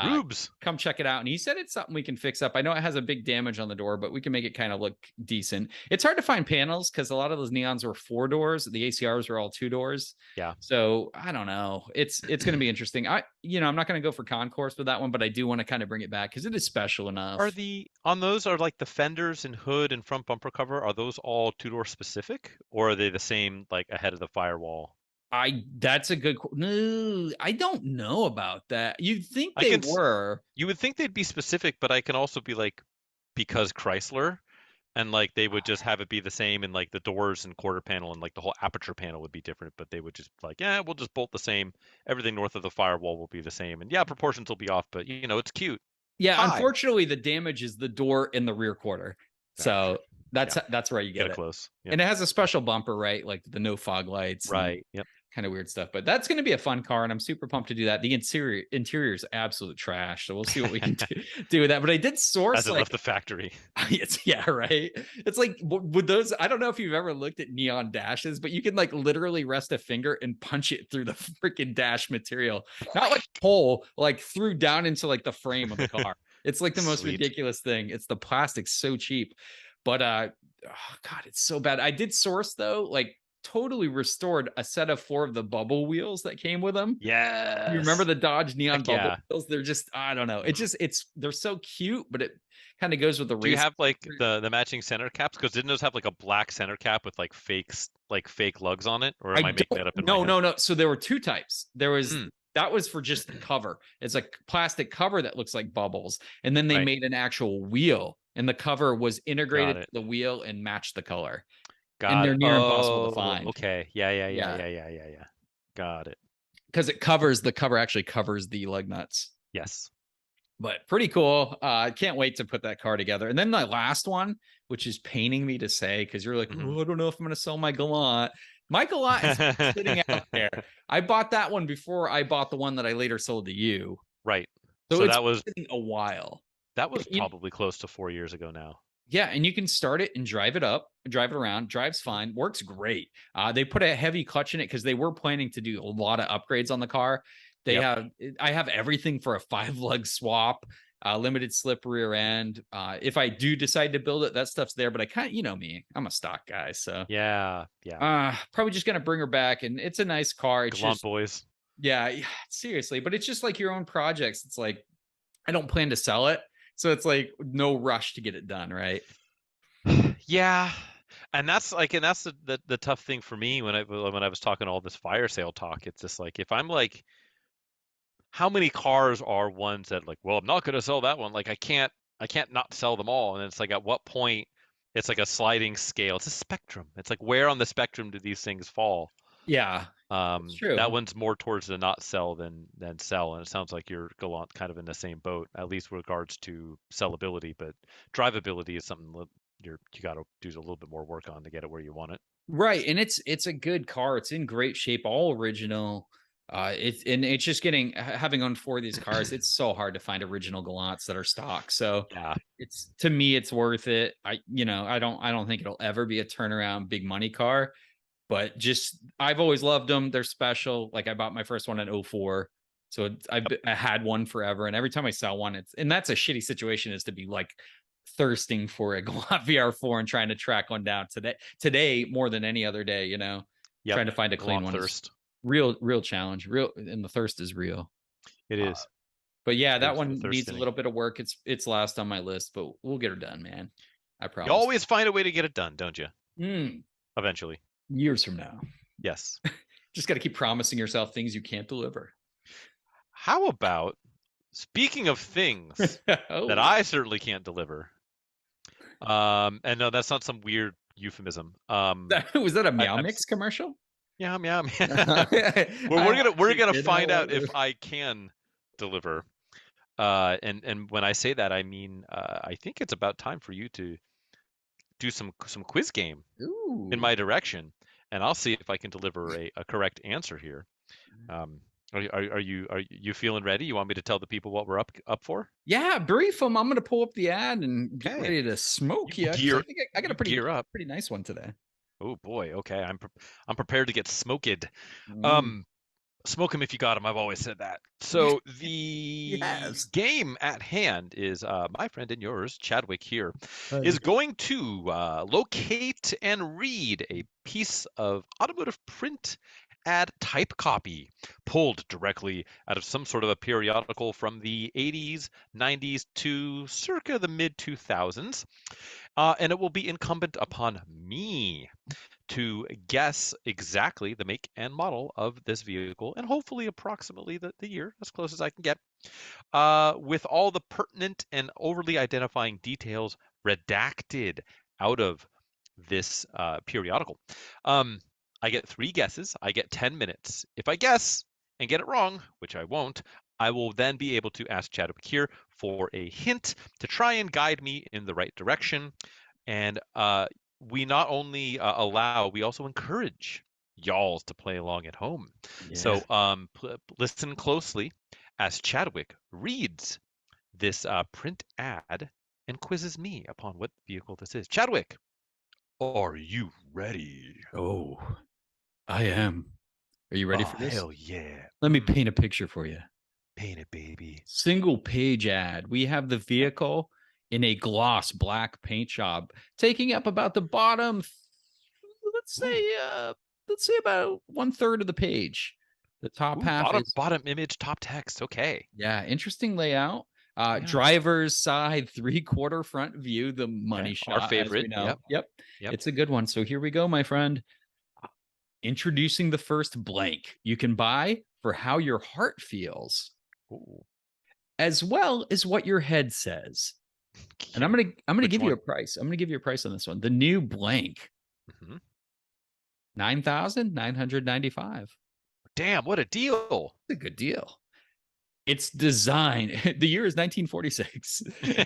Rubes. come check it out. And he said it's something we can fix up. I know it has a big damage on the door, but we can make it kind of look decent. It's hard to find panels because a lot of those neons were 4 doors. The ACRs were all 2 doors. Yeah. So I don't know. It's going to be interesting. I'm not going to go for concourse with that one, but I do want to kind of bring it back because it is special enough. Are like the fenders and hood and front bumper cover, are those all 2-door specific, or are they the same like ahead of the firewall? That's a good. No, I don't know about that. You'd think I they can were. You would think they'd be specific, but I can also be like, because Chrysler, and like they would just have it be the same, and like the doors and quarter panel and like the whole aperture panel would be different, but they would just like, yeah, we'll just bolt the same. Everything north of the firewall will be the same, and yeah, proportions will be off, but it's cute. Yeah, Hi. unfortunately, the damage is the door in the rear quarter. So that's where you get Get it. close. Yep. And it has a special bumper, right? Like the no fog lights. Right. Yep. Kind of weird stuff, but that's going to be a fun car, and I'm super pumped to do that. The interior is absolute trash, so we'll see what we can do with that. But I did source As it left the factory. yeah, right. It's like with those. I don't know if you've ever looked at neon dashes, but you can like literally rest a finger and punch it through the freaking dash material, not like hole, like through down into like the frame of the car. It's like the most Sweet. ridiculous thing. It's the plastic so cheap, but oh god, it's so bad. I did source though, like totally restored a set of 4 of the bubble wheels that came with them. Yeah. You remember the Dodge neon Heck bubble yeah. wheels? They're just, I don't know. They're so cute, but it kind of goes with the Do you race. have like the matching center caps? Because didn't those have like a black center cap with like fake lugs on it? Or am I making that up in my head? No. So there were 2 types. There was that was for just cover. It's a plastic cover that looks like bubbles. And then they made an actual wheel, and the cover was integrated to the wheel and matched the color. And they're near impossible to find. Okay. Yeah. Got it. Because the cover actually covers the lug nuts. Yes. But pretty cool. I can't wait to put that car together. And then the last one, which is paining me to say, because you're like, oh, I don't know if I'm going to sell my Galant. My Galant is sitting out there. I bought that one before I bought the one that I later sold to you. Right. So that was sitting a while. That was probably close to 4 years ago now. Yeah, and you can start it and drive it around. Drives fine, works great. They put a heavy clutch in it because they were planning to do a lot of upgrades on the car. I have everything for a 5-lug swap, limited slip rear end. If I do decide to build it, that stuff's there. But I kind of, you know me, I'm a stock guy, so yeah. Probably just gonna bring her back, and it's a nice car. It's Galant boys. Yeah, seriously, but it's just like your own projects. It's like I don't plan to sell it. So it's like no rush to get it done, right? Yeah. And that's the tough thing for me when I was talking all this fire sale talk. It's just like, if I'm like, how many cars are ones that like, well, I'm not going to sell that one. Like I can't not sell them all. And it's like, at what point it's like a sliding scale. It's a spectrum. It's like, where on the spectrum do these things fall? Yeah. True. That one's more towards the not sell than sell, and it sounds like you're Galant kind of in the same boat, at least with regards to sellability. But drivability is something you got to do a little bit more work on to get it where you want it. Right, and it's a good car. It's in great shape, all original. It's just having owned 4 of these cars, it's so hard to find original Galants that are stock. So yeah, to me, it's worth it. I don't think it'll ever be a turnaround big money car. But I've always loved them. They're special. Like I bought my first one in 04. So I had one forever. And every time I sell one, and that's a shitty situation, is to be like thirsting for a Galant VR4 and trying to track one down today more than any other day, trying to find a clean one. Thirst. Real challenge. And the thirst is real. It is. But yeah, that one needs a little bit of work. It's last on my list, but we'll get her done, man. I promise. You always find a way to get it done, don't you? Eventually. Years from now. Yes. Just got to keep promising yourself things you can't deliver. How about, speaking of things that I certainly can't deliver, and no, that's not some weird euphemism. Was that a Meow Mix commercial? Yeah. we're gonna find out if I can deliver. And when I say that, I mean I think it's about time for you to do some quiz game in my direction, and I'll see if I can deliver a correct answer here. Are you feeling ready? You want me to tell the people what we're up for? Yeah, brief them. I'm gonna pull up the ad and get Okay. ready to smoke You you because I gear think I got a you gear up. pretty nice one today. Oh boy. Okay. I'm prepared to get smoked. Mm. Um, Smoke 'em if you got 'em. I've always said that. So the Yes. game at hand is my friend and yours, Chadwick here, is Hi. going to locate and read a piece of automotive print ad type copy pulled directly out of some sort of a periodical from the 80s, 90s to circa the mid 2000s. And it will be incumbent upon me to guess exactly the make and model of this vehicle and hopefully approximately the year, as close as I can get, with all the pertinent and overly identifying details redacted out of this periodical. I get 3 guesses. I get 10 minutes. If I guess and get it wrong, which I won't, I will then be able to ask Chadwick here for a hint to try and guide me in the right direction. And we not only allow, we also encourage y'alls to play along at home. Yeah. So listen closely as Chadwick reads this print ad and quizzes me upon what vehicle this is. Chadwick, are you ready? Oh, I am. Are you ready Oh, for this? hell yeah. Let me paint a picture for you. Paint it, baby. Single page ad. We have the Yep. vehicle in a gloss black paint job, taking up about the bottom, let's Ooh, say, let's say about 1/3 of the page. The top ooh, half bottom is, bottom image, top text. Okay. yeah, interesting layout. Yeah. Driver's side 3/4 front view, the Okay. money Our shot, as we favorite. know. Yep. Yep, Yep. it's a good one. So here we go, my friend. Introducing the first blank you can buy for how your heart feels, Ooh, as well as what your head says. And cute. I'm gonna Which give you a one? price. I'm gonna give you a price on this one. The new blank, Hmm. 9,995. Damn, what a deal. It's a good deal. It's design. The year is 1946.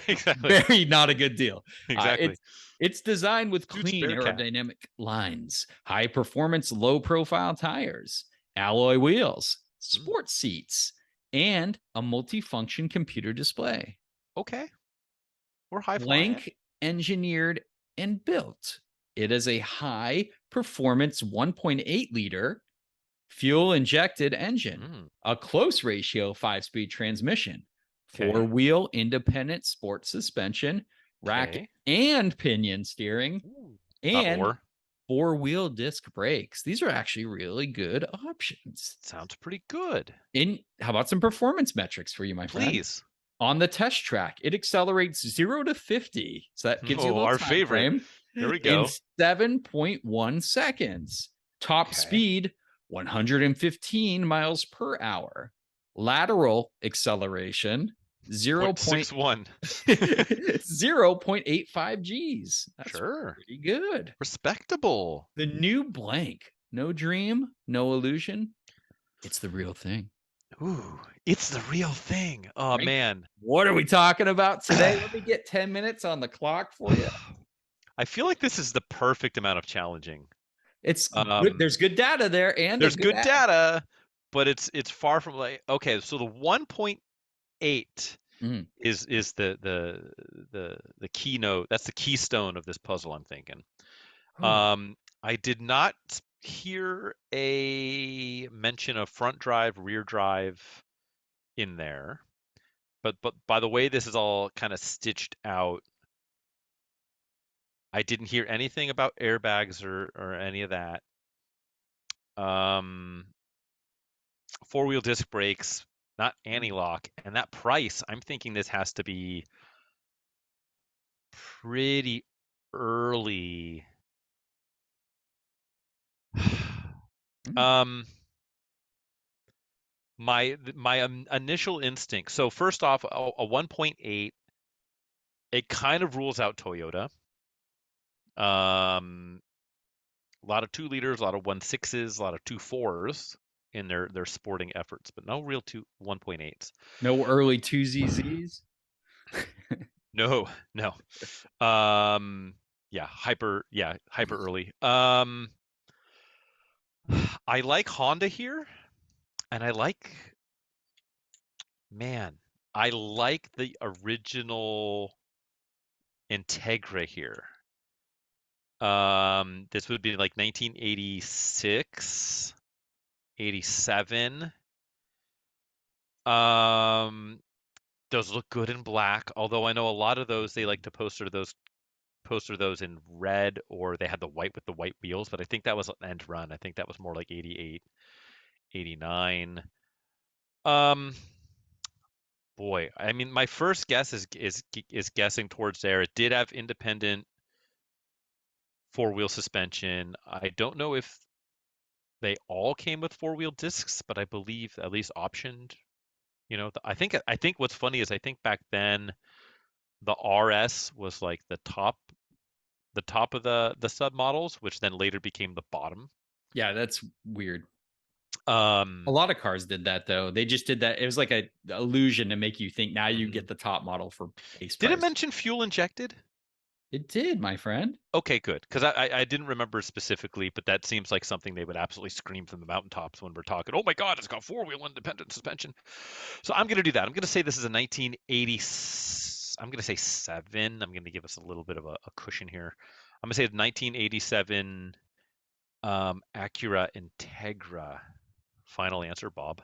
Exactly. Very not a good deal. Exactly. It's designed with Dude, clean spare cap. aerodynamic lines, high performance, low profile tires, alloy wheels, Mm, sports seats, and a multifunction computer display. okay. We're high flying. Blank engineered and built. It is a high performance 1.8 liter fuel injected engine, Mm, a close ratio 5-speed transmission, okay. 4-wheel independent sport suspension, rack Okay. and pinion steering, Ooh. Not and or. 4-wheel disc brakes. These are actually really good options. Sounds pretty good. In How about some performance metrics for you, my friend? Please. On the test track, it accelerates 0 to 50. So that gives you a Oh, little our time favorite. frame Here we in go. 7.1 seconds. Top Okay. speed, 115 miles per hour. Lateral acceleration, 0. 0.61. 0.85 Gs. That's Sure. pretty good. Respectable. The new blank. No dream, no illusion. It's the real thing. Ooh, it's the real thing. Oh, Frank, man. what are we talking about today? Let me get 10 minutes on the clock for you. I feel like this is the perfect amount of challenging. It's good. Um, There's good data there and a there's good good ad. data, but it's far from like okay. So the 1.8 Mm. is the keynote. That's the keystone of this puzzle, I'm thinking. Oh, I did not hear a mention of front drive, rear drive in there, but by the way this is all kind of stitched out, I didn't hear anything about airbags or any of that. Um, Four-wheel disc brakes, not anti-lock, and that price, I'm thinking this has to be pretty early. mm. um, my initial instinct. So first off, a 1.8, it kind of rules out Toyota. A lot of 2 liters, a lot of 1.6s, a lot of 2.4s in their sporting efforts, but no real 1.8s. No early 2ZZs. No, no. Yeah, hyper early. I like Honda here. And man, I like the original Integra here. This would be like 1986, 87. Those look good in black, although I know a lot of those they like to poster those in red, or they had the white with the white wheels, but I think that was an end run. I think that was more like 88, 89. Um, boy, I mean, my first guess is guessing towards there. It did have independent four-wheel suspension. I don't know if they all came with four-wheel discs, but I believe at least optioned. I think what's funny is I think back then the RS was like the top of the sub models, which then later became the bottom. Yeah, that's weird. A Um, lot of cars did that though. They just did that. It was like a illusion to make you think now you mhm. get the top model for base Did it price. mention fuel injected? It did, my friend. Okay, good. Because I didn't remember specifically, but that seems like something they would absolutely scream from the mountaintops when we're talking. Oh my God, it's got four-wheel independent suspension. So I'm going to do that. I'm going to say this is a 1980. I'm going to say seven. I'm going to give us a little bit of a cushion here. I'm going to say 1987 Acura Integra. Final answer, Bob.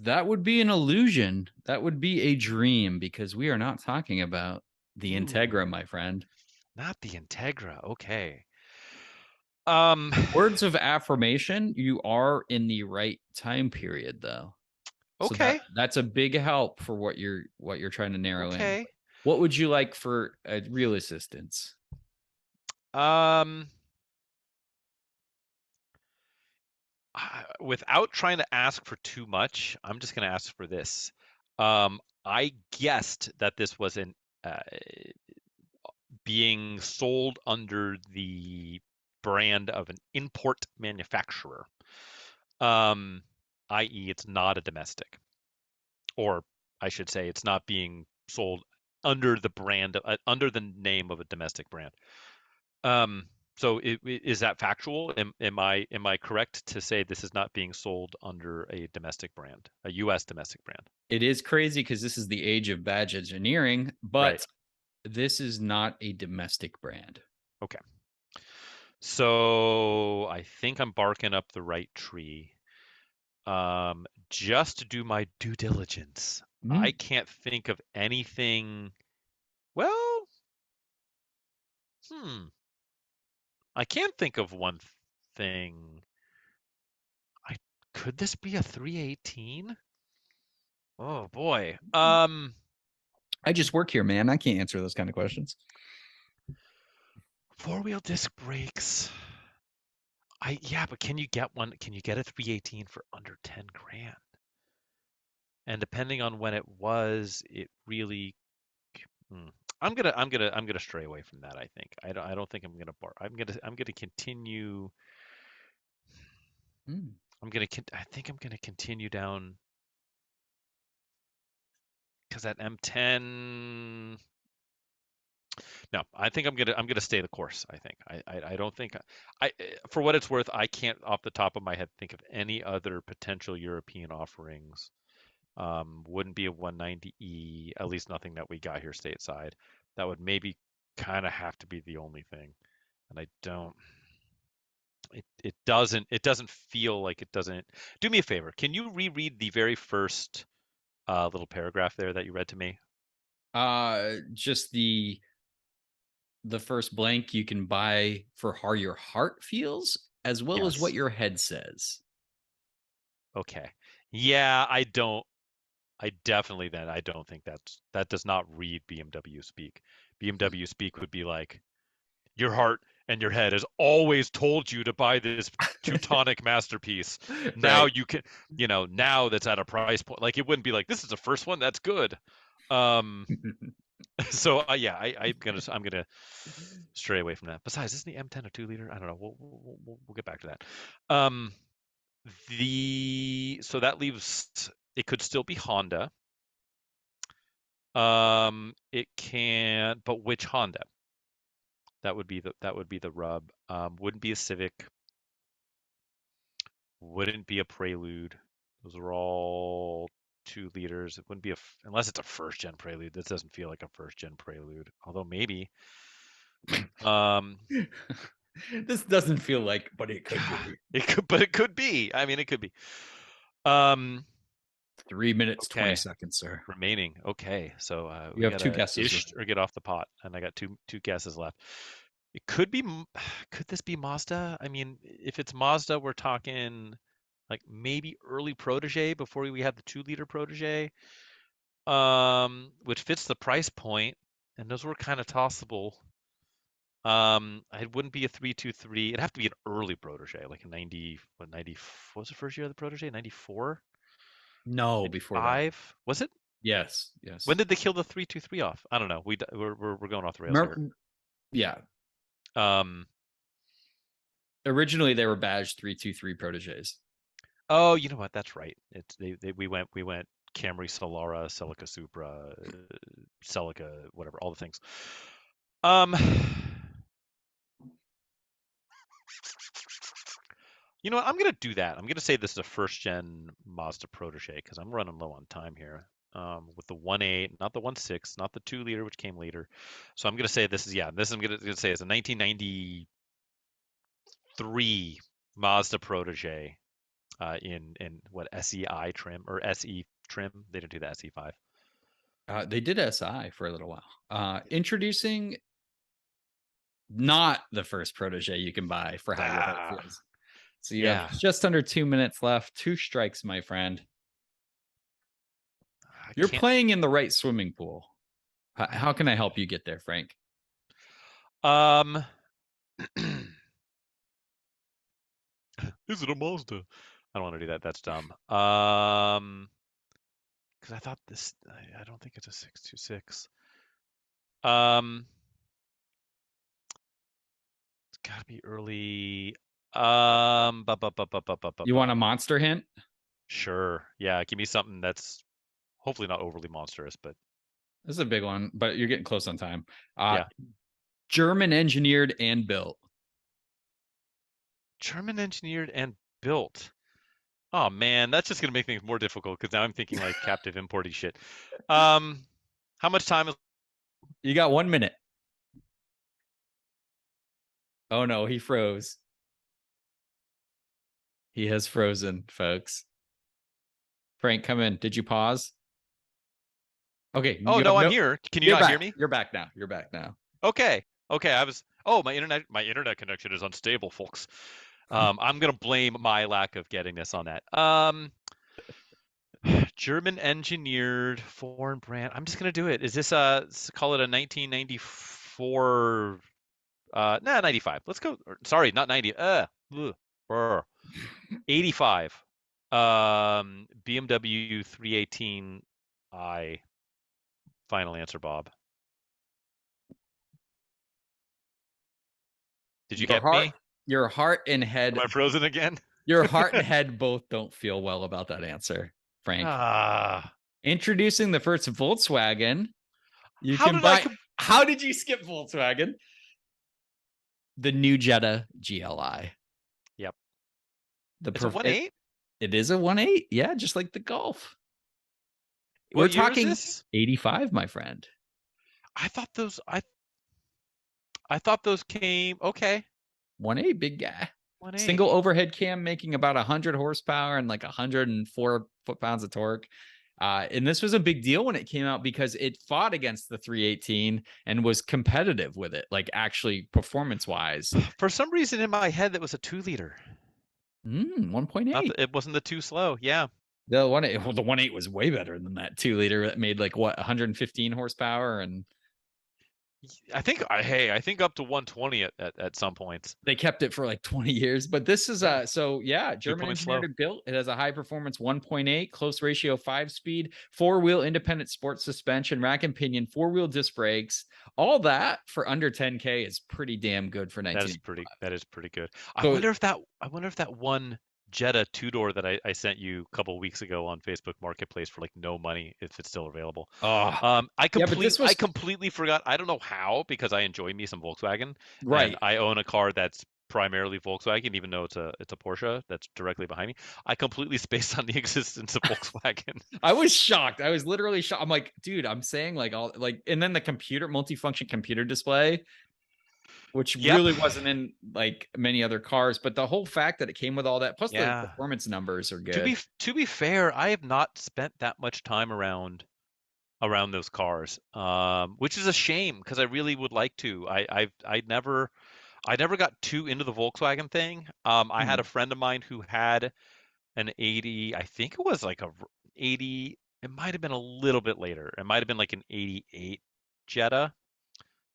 That would be an illusion. That would be a dream because we are not talking about the Ooh, Integra, my friend. not the Integra. Okay. Um, Words of affirmation, you are in the right time period though. So okay. that's a big help for what you're trying to narrow in. Okay. What would you like for a real assistance? Um, Without trying to ask for too much, I'm just going to ask for this. I guessed that this was uh, being sold under the brand of an import manufacturer, um, i.e., it's not a domestic, or I should say, it's not being sold under the under the name of a domestic brand. Um, so is that factual? Am I correct to say this is not being sold under a domestic brand, a U.S. domestic brand? It is crazy because this is the age of badge engineering, Right. but this is not a domestic brand. Okay. So I think I'm barking up the right tree. Just to do my due diligence, I Mm. can't think of anything. Well, I can't think of one thing. I could this be a 318? Oh boy. I just work here, man. I can't answer those kind of questions. Four-wheel disc brakes. Yeah, but can you get one? Can you get a 318 for under 10 grand? And depending on when it was, it really. Hmm. I'm gonna stray away from that. I think I don't think I'm gonna bar. I'm gonna continue. Mm. I think I'm gonna continue down because that M10. No, I think I'm gonna stay the course. I think I don't think for what it's worth, I can't off the top of my head think of any other potential European offerings. Wouldn't be a 190E, at least nothing that we got here stateside. That would maybe kind of have to be the only thing. And I don't. It doesn't feel like it doesn't. Do me a favor. Can you reread the very first little paragraph there that you read to me? Just the first blank you can buy for how your heart feels, as well as what Yes. your head says. Okay. Yeah, I don't. I don't think that does not read BMW speak. BMW speak would be like your heart and your head has always told you to buy this Teutonic masterpiece. Now Right. you can, now that's at a price point. Like it wouldn't be like this is the first one that's good. Um, so yeah, I'm gonna stray away from that. Besides, isn't the M10 a 2 liter? I don't know. We'll get back to that. Um, so that leaves it could still be Honda. It can, but which Honda? That would be the rub. Wouldn't be a Civic. Wouldn't be a Prelude. Those are all 2 liters. It wouldn't be unless it's a first gen Prelude. This doesn't feel like a first gen Prelude. Although maybe. This doesn't feel like, but it could be. It could be. I mean, it could be. 3 minutes, 20 Okay. seconds, sir. Remaining. Okay, so You have 2 guesses ish or get off the pot, and I got two guesses left. It could be. Could this be Mazda? I mean, if it's Mazda, we're talking like maybe early Protege before we had the 2-liter Protege, which fits the price point, and those were kind of tossable. It wouldn't be a 323. It'd have to be an early Protege, like a 90. What 90? What was the first year of the Protege? 94. No, before that. 95? Was it? Yes. When did they kill the 323 off? I don't know. We're going off the rails here. Yeah. Um. Originally, they were badged 323 proteges. Oh, you know what? That's right. It's we went Camry, Solara, Celica Supra, Celica, whatever, all the things. You know what? I'm gonna do that. I'm gonna say this is a first gen Mazda Protege because I'm running low on time here. With the 1.8, not the 1.6, not the 2-liter, which came later. So I'm gonna say this is This I'm gonna say is a 1993 Mazda Protege. In what SEI trim or SE trim? They didn't do the SE5. They did SI for a little while. Introducing not the first Protege you can buy for how your heart feels. So you have just under 2 minutes left. 2 strikes, my friend. You're playing in the right swimming pool. How can I help you get there, Frank? Is it a Mazda? I don't want to do that. That's dumb. Because I thought this. I don't think it's a 626. It's got to be early. You want a monster hint? Sure. Yeah. Give me something that's hopefully not overly monstrous, but this is a big one. But you're getting close on time. Yeah. German engineered and built. German engineered and built. Oh man, that's just gonna make things more difficult because now I'm thinking like captive importy shit. How much time is? You got 1 minute. Oh no, he froze. He has frozen, folks. Frank, come in. Did you pause? Okay. Oh no, I'm here. Can you not hear me? You're back now. You're back now. Okay. I was. Oh, my internet connection is unstable, folks. I'm gonna blame my lack of getting this on that. German engineered foreign brand. I'm just gonna do it. Is this call it a 1994? 95. Let's go. Sorry, not 90. 85. BMW 318i. Final answer, Bob. Did you get me? Your heart and head. Am I frozen again? Your heart and head both don't feel well about that answer, Frank. Introducing the first Volkswagen. How did you skip Volkswagen? The new Jetta GLI. Yep. It's a 1.8? It is a 1.8. Yeah, just like the Golf. We're talking 85, my friend. I thought those came okay. 1.8, big guy. 1.8. Single overhead cam making about 100 horsepower and like 104 foot-pounds of torque. And this was a big deal when it came out because it fought against the 318 and was competitive with it, like actually performance-wise. For some reason in my head, that was a 2-liter. 1.8. It wasn't the too slow. Yeah. The 1.8 was way better than that 2-liter that made like 115 horsepower, and I think up to 120 at some points. They kept it for like 20 years, but this is German engineered and built. It has a high performance 1.8, close ratio 5-speed, 4-wheel independent sports suspension, rack and pinion, 4-wheel disc brakes. All that for under 10K is pretty damn good for 19. That is pretty good. I wonder if that one Jetta 2-door that I sent you a couple of weeks ago on Facebook Marketplace for like no money, if it's still available. I completely forgot. I don't know how, because I enjoy me some Volkswagen. Right. And I own a car that's primarily Volkswagen, even though it's a Porsche that's directly behind me. I completely spaced on the existence of Volkswagen. I was shocked. I was literally shocked. I'm like, dude, I'm saying like all like, and then the multifunction computer display, which Yep. really wasn't in like many other cars, but the whole fact that it came with all that, plus the Yeah. performance numbers are To good. be fair, I have not spent that much time around those cars, which is a shame because I really would like to. I never got too into the Volkswagen thing. I had a friend of mine who had an 80, I think it was like a 80, it might have been a little bit later. It might have been like an 88 Jetta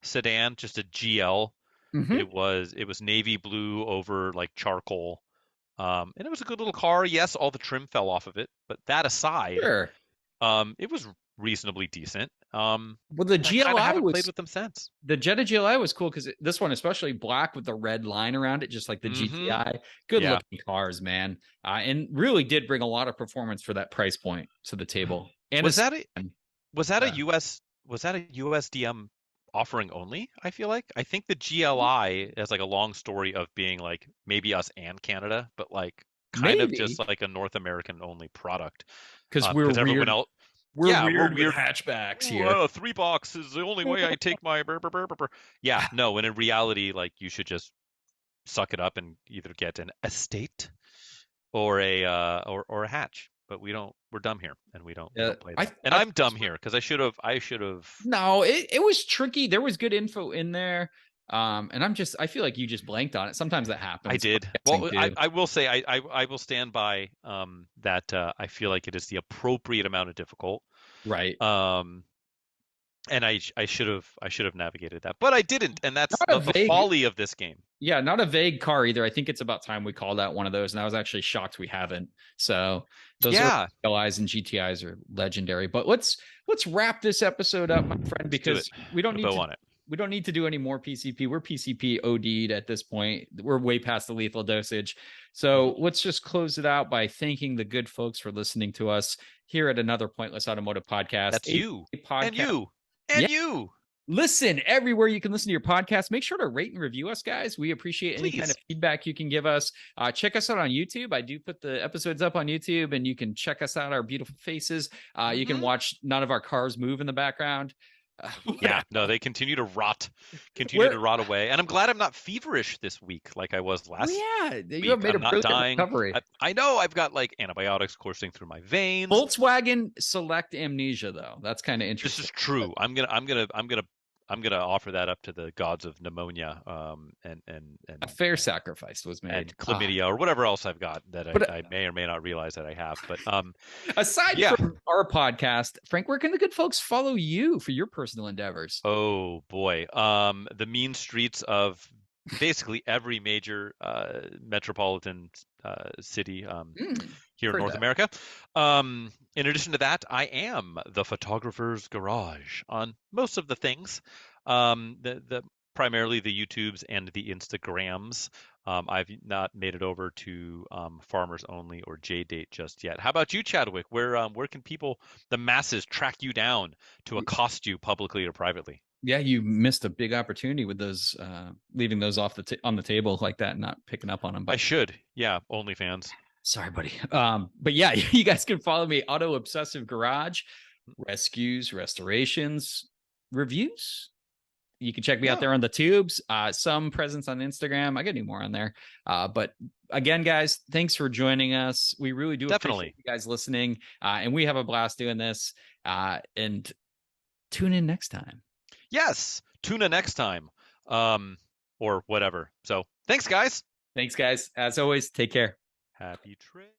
sedan, just a GL. Mm-hmm. It was navy blue over like charcoal. And it was a good little car. Yes, all the trim fell off of it, but that aside, Sure. it was reasonably decent. Well, the And I kind of GLI haven't played was with them since. the Jetta GLI was cool because this one, especially black with the red line around it, just like the Mm-hmm. GTI. Good Yeah. looking cars, man, and really did bring a lot of performance for that price point to the table. And Was it's that a yeah. USDM offering only? I feel like I think the GLI has like a long story of being like maybe us and Canada, but like kind of just Maybe like a North American only product. because we're Because everyone weird. else, We're yeah, we're weird with weird. hatchbacks Ooh, here. 3 box is the only way I take my burr, burr, burr, burr, burr. Yeah, no, and in reality, like you should just suck it up and either get an estate or a hatch. But we don't. We're dumb here, and we don't play that. And I'm dumb here because I should have. No, it was tricky. There was good info in there. And I feel like you just blanked on it. Sometimes that happens. I did. Well, I will say I will stand by that I feel like it is the appropriate amount of difficult. Right. And I should have navigated that, but I didn't, and that's Not a the vague, folly of this game. yeah, not a vague car either. I think it's about time we called out one of those, and I was actually shocked we haven't. So those Yeah, LIs and GTIs are legendary. But let's wrap this episode up, my friend, because we don't need to. We don't need to do any more PCP. We're PCP OD'd at this point. We're way past the lethal dosage. So let's just close it out by thanking the good folks for listening to us here at another Pointless Automotive Podcast. That's you. Podcast. And you. And you. Listen everywhere you can listen to your podcast. Make sure to rate and review us, guys. We appreciate any kind of feedback you can give us. Check us out on YouTube. I do put the episodes up on YouTube, and you can check us out, our beautiful faces. You can watch none of our cars move in the background. Yeah, no, they continue to rot away, and I'm glad I'm not feverish this week like I was last. Yeah, week. You have made I'm a not dying. recovery. I know I've got like antibiotics coursing through my veins. Volkswagen select amnesia, though. That's kind of interesting. This is true. I'm gonna offer that up to the gods of pneumonia, and a fair sacrifice was made, and chlamydia or whatever else I've got that I may or may not realize that I have. But aside from our podcast, Frank, where can the good folks follow you for your personal endeavors? Oh boy, the mean streets of basically every major metropolitan city here in North America. In addition to that, I am the photographer's garage on most of the things. The primarily the YouTubes and the Instagrams. I've not made it over to Farmers Only or JDate just yet. How about you, Chadwick? Where can people, the masses, track you down to accost you publicly or privately? Yeah, you missed a big opportunity with those, leaving those off on the table like that and not picking up on them. But I should. Yeah, OnlyFans. Sorry, buddy. But yeah, you guys can follow me, Auto Obsessive Garage, rescues, restorations, reviews. You can check me out there on the tubes. Some presence on Instagram. I got any more on there. But again, guys, thanks for joining us. We really do appreciate you guys listening. And we have a blast doing this. And tune in next time. Yes, tune in next time. Or whatever. So thanks, guys. Thanks, guys. As always, take care. Happy trip.